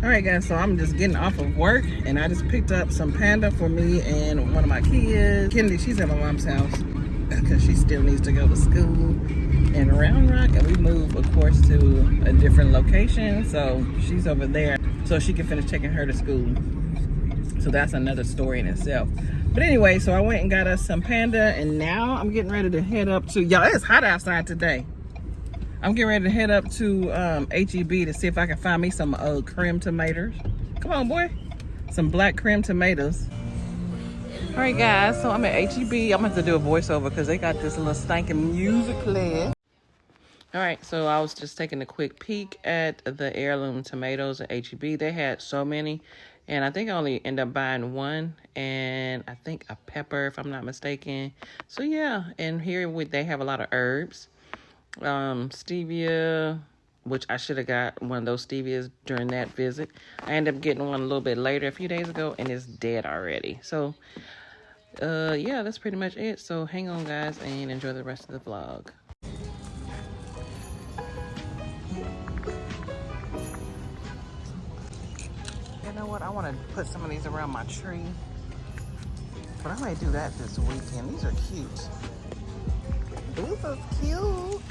All right, guys, so I'm just getting off of work, and I just picked up some panda for me and one of my kids. Kennedy, she's at my mom's house because she still needs to go to school in Round Rock, and we moved, of course, to a different location, so she's over there so she can finish taking her to school. So that's another story in itself. But anyway, so I went and got us some panda, and now I'm getting ready to head up to, y'all, it's hot outside today. I'm getting ready to head up to HEB to see if I can find me some cream tomatoes. Come on, boy. Some black cream tomatoes. All right, guys, so I'm at HEB. I'm gonna have to do a voiceover because they got this little stinking music playing. All right, so I was just taking a quick peek at the heirloom tomatoes at HEB. They had so many, and I think I only ended up buying one, and I think a pepper, if I'm not mistaken. So yeah, and here they have a lot of herbs. Stevia, which I should have got one of those stevias during that visit. I ended up getting one a little bit later, a few days ago, and it's dead already. So, yeah, that's pretty much it. So hang on, guys, and enjoy the rest of the vlog. You know what? I want to put some of these around my tree, but I might do that this weekend. These are cute. These are cute.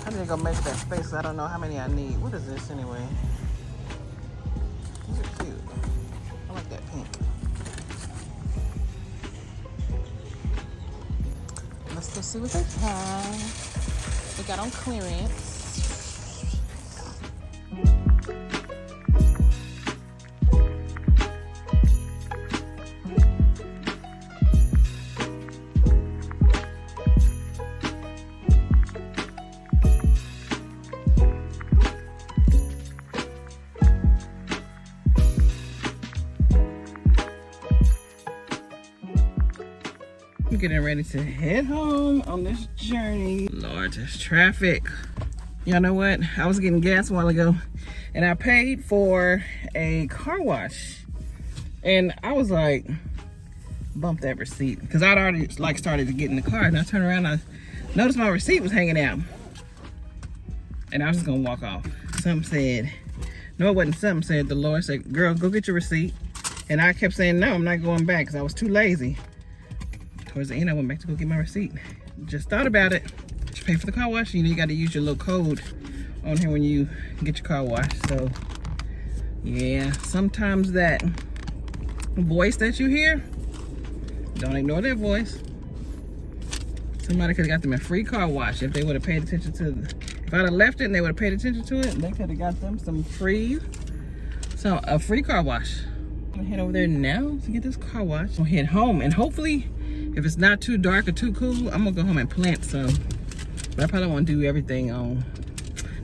I need to go measure that space. I don't know how many I need. What is this anyway? These are cute. I like that pink. Let's go see what they have. They got on clearance. I'm getting ready to head home on this journey. Lord, there's traffic. Y'all know what? I was getting gas a while ago, and I paid for a car wash. And I was like, bump that receipt. Because I'd already started to get in the car, and I turned around, I noticed my receipt was hanging out. And I was just gonna walk off. Something said, no, it wasn't something said. The Lord said, girl, go get your receipt. And I kept saying, no, I'm not going back, because I was too lazy. Towards the end, I went back to go get my receipt. Just thought about it. Just pay for the car wash. You know, you got to use your little code on here when you get your car wash. So, yeah, sometimes that voice that you hear, don't ignore that voice. Somebody could have got them a free car wash if they would have paid attention to if I'd have left it and they would have paid attention to it, they could have got them a free car wash. I'm gonna head over there now to get this car wash. I'll head home, and hopefully, if it's not too dark or too cool, I'm gonna go home and plant some. But I probably won't do everything on.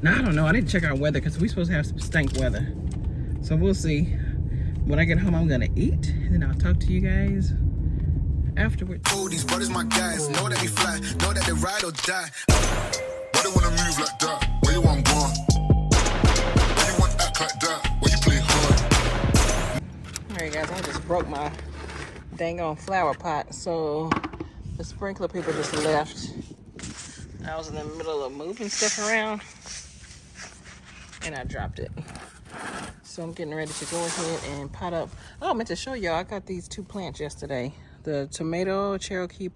Now, I don't know. I need to check our weather because we're supposed to have some stank weather. So we'll see. When I get home, I'm gonna eat, and then I'll talk to you guys afterwards. Oh, these brothers, my guys, know that we fly, know that they ride or die. Why they wanna move like that? Where you want gone? Why you want act like that? Why you play hard? Alright, guys, I just broke my dang on flower pot, so the sprinkler people just left. I was in the middle of moving stuff around and I dropped it. So I'm getting ready to go ahead and pot up. Oh, I meant to show y'all, I got these two plants yesterday. The tomato Cherokee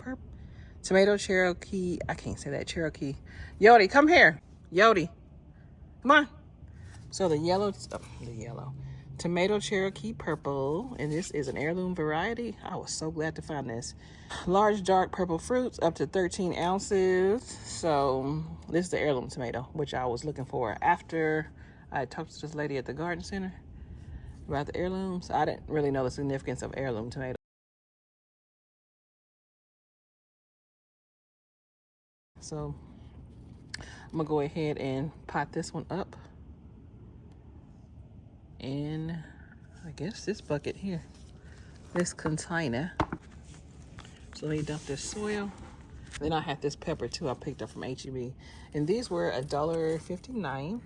I can't say that, Cherokee. Yodi, come here. Yodi, come on. So the yellow tomato Cherokee purple, and this is an heirloom variety. I was so glad to find this. Large dark purple fruits up to 13 ounces. So this is the heirloom tomato, which I was looking for after I talked to this lady at the garden center about the heirlooms. I didn't really know the significance of heirloom tomatoes. So I'm gonna go ahead and pot this one up in, I guess, this bucket here, this container. So let me dump this soil. Then I have this pepper too I picked up from HEB, and these were $1.59.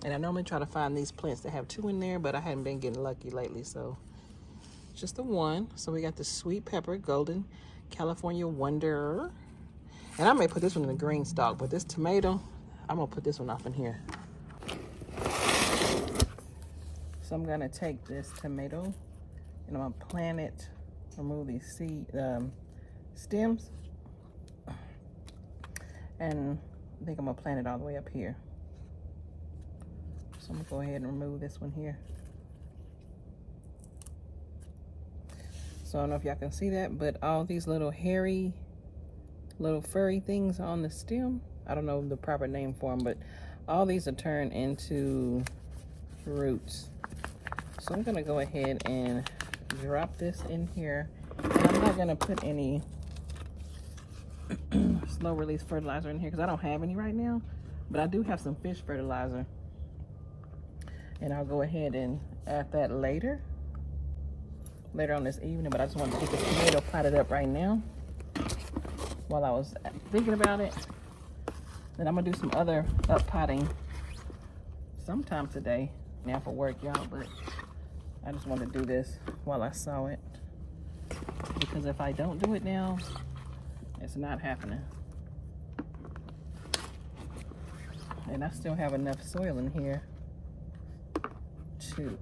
And I normally try to find these plants that have two in there, but I hadn't been getting lucky lately, so just the one. So we got the sweet pepper, golden California Wonder, and I may put this one in the Greenstalk, but this tomato, I'm gonna put this one off in here. So I'm gonna take this tomato and I'm gonna plant it, remove these stems, and I think I'm gonna plant it all the way up here. So I'm gonna go ahead and remove this one here. So I don't know if y'all can see that, but all these little hairy, little furry things on the stem, I don't know the proper name for them, but all these are turned into roots. So I'm gonna go ahead and drop this in here. And I'm not gonna put any slow release fertilizer in here because I don't have any right now, but I do have some fish fertilizer. And I'll go ahead and add that later on this evening, but I just wanted to get this tomato potted up right now while I was thinking about it. Then I'm gonna do some other up potting sometime today now for work, y'all, but I just wanted to do this while I saw it, because if I don't do it now, it's not happening. And I still have enough soil in here to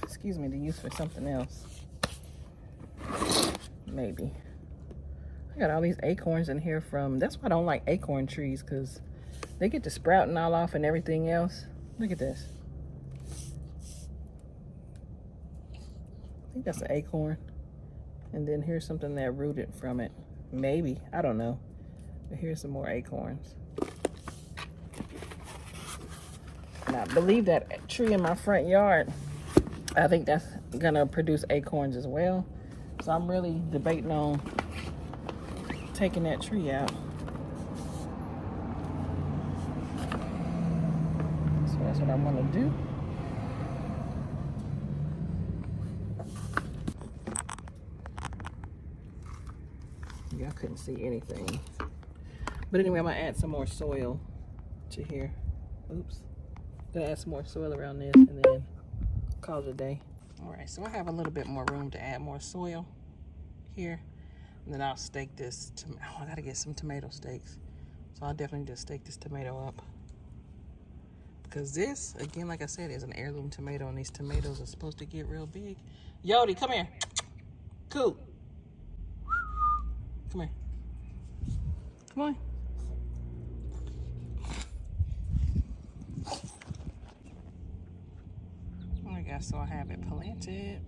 excuse me, to use for something else. Maybe. I got all these acorns in here from, that's why I don't like acorn trees, because they get to sprouting all off and everything else. Look at this. I think that's an acorn. And then here's something that rooted from it. Maybe, I don't know. But here's some more acorns. And I believe that tree in my front yard, I think that's gonna produce acorns as well. So I'm really debating on taking that tree out. So that's what I'm gonna do. Y'all couldn't see anything. But anyway, I'm gonna add some more soil to here. Oops. Gonna add some more soil around this and then call it a day. All right, so I have a little bit more room to add more soil here. And then I'll stake this, oh, I gotta get some tomato stakes. So I'll definitely just stake this tomato up. Because this, again, like I said, is an heirloom tomato, and these tomatoes are supposed to get real big. Yodi, come here. Cool. Come here. Come on. So I have it planted.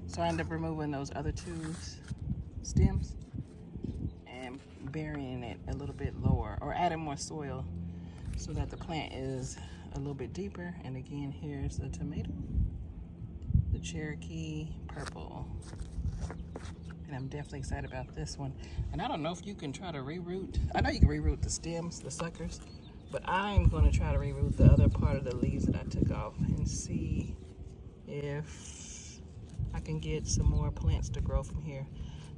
So I end up removing those other two stems and burying it a little bit lower, or adding more soil so that the plant is a little bit deeper. And again, here's the tomato, the Cherokee purple. And I'm definitely excited about this one. And I don't know if you can try to reroot. I know you can reroot the stems, the suckers, but I'm going to try to reroot the other part of the leaves that I took off and see if I can get some more plants to grow from here.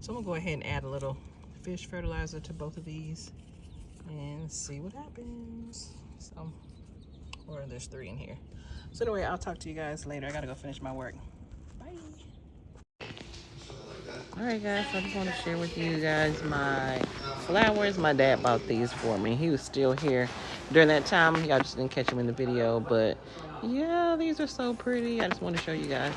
So I'm gonna go ahead and add a little fish fertilizer to both of these and see what happens. So, or there's 3 in here. So anyway, I'll talk to you guys later. I gotta go finish my work. Bye. All right, guys, so I just want to share with you guys my flowers. My dad bought these for me. He was still here during that time. Y'all just didn't catch him in the video, but yeah, these are so pretty. I just want to show you guys.